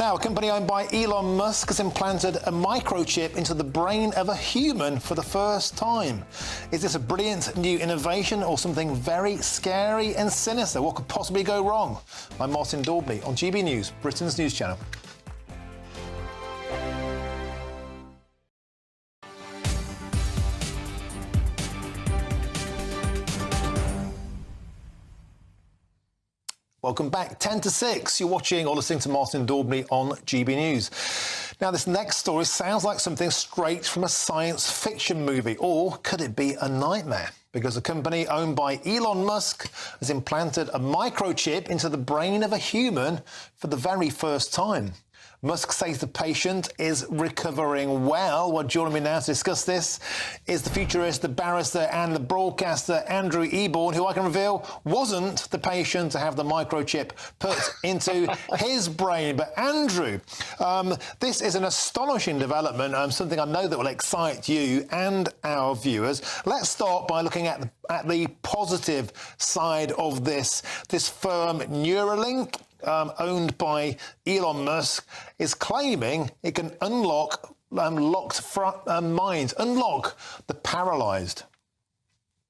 Now, a company owned by Elon Musk has implanted a microchip into the brain of a human for the first time. Is this a brilliant new innovation or something very scary and sinister? What could possibly go wrong? I'm Martin Daubney on GB News, Britain's news channel. Welcome back. 10 to 6. You're watching or listening to Martin Daubney on GB News. Now, this next story sounds like something straight from a science fiction movie, or could it be a nightmare? Because a company owned by Elon Musk has implanted a microchip into the brain of a human for the very first time. Musk says the patient is recovering well. Well, joining me now to discuss this is the futurist, the barrister and the broadcaster Andrew Eborn, who I can reveal wasn't the patient to have the microchip put into his brain. But Andrew, this is an astonishing development, something I know that will excite you and our viewers. Let's start by looking at the positive side of this. This firm, Neuralink, owned by Elon Musk, is claiming it can unlock locked minds, unlock the paralysed.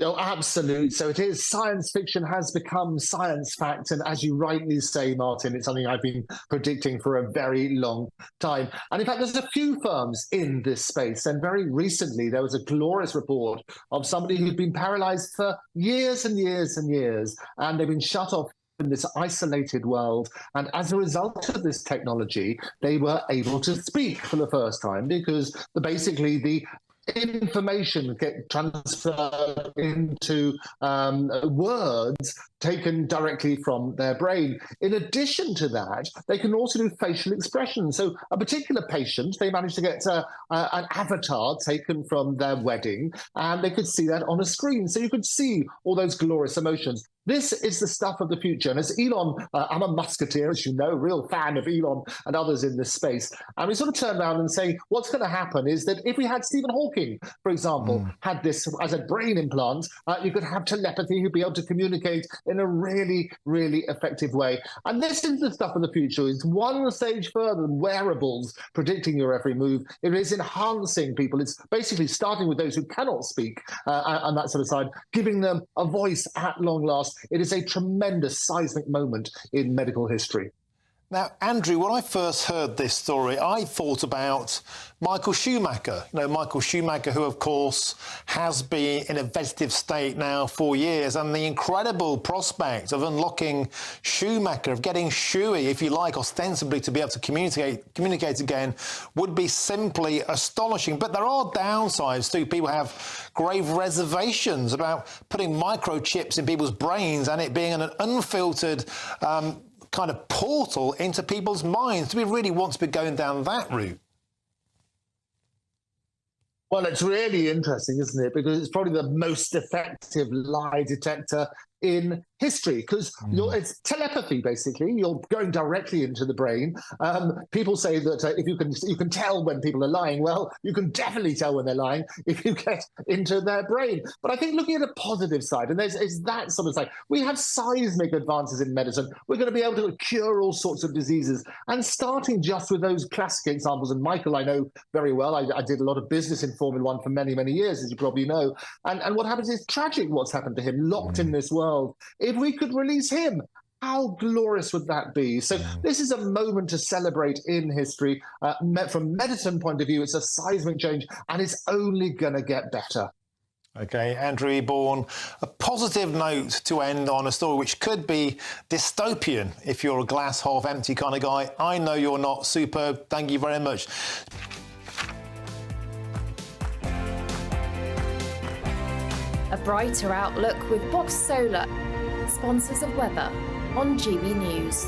Oh, absolutely. So it is. Science fiction has become science fact. And as you rightly say, Martin, it's something I've been predicting for a very long time. And in fact, there's a few firms in this space. And very recently, there was a glorious report of somebody who'd been paralysed for years and years and years. And they've been shut off in this isolated world. And as a result of this technology, they were able to speak for the first time because basically the information get transferred into words taken directly from their brain. In addition to that, they can also do facial expression. So a particular patient, they managed to get an avatar taken from their wedding, and they could see that on a screen. So you could see all those glorious emotions. This is the stuff of the future. And as Elon, I'm a Musketeer, as you know, real fan of Elon and others in this space. And we sort of turn around and say, what's going to happen is that if we had Stephen Hawking, for example, had this as a brain implant, you could have telepathy, you'd be able to communicate in a really, really effective way. And this is the stuff of the future. It's one stage further than wearables predicting your every move. It is enhancing people. It's basically starting with those who cannot speak and that sort of side, giving them a voice at long last. It is a tremendous seismic moment in medical history. Now, Andrew, when I first heard this story, I thought about Michael Schumacher. You know, Michael Schumacher, who, of course, has been in a vegetative state now for years, and the incredible prospect of unlocking Schumacher, of getting Shui, if you like, ostensibly to be able to communicate again, would be simply astonishing. But there are downsides too. People have grave reservations about putting microchips in people's brains and it being an unfiltered kind of portal into people's minds. Do we really want to be going down that route? Well, it's really interesting, isn't it? Because it's probably the most effective lie detector in history, because it's telepathy, basically. You're going directly into the brain. People say that if you can tell when people are lying. Well, you can definitely tell when they're lying if you get into their brain. But I think looking at a positive side, and there's that sort of side, we have seismic advances in medicine. We're going to be able to cure all sorts of diseases. And starting just with those classic examples, and Michael, I know very well. I did a lot of business in Formula One for many, many years, as you probably know. And what happens is tragic what's happened to him, locked in this world. If we could release him, how glorious would that be? So this is a moment to celebrate in history. From medicine point of view, it's a seismic change, and it's only going to get better. OK, Andrew Eborn, a positive note to end on, a story which could be dystopian if you're a glass half empty kind of guy. I know you're not. Superb. Thank you very much. A brighter outlook with Box Solar, sponsors of weather on GB News.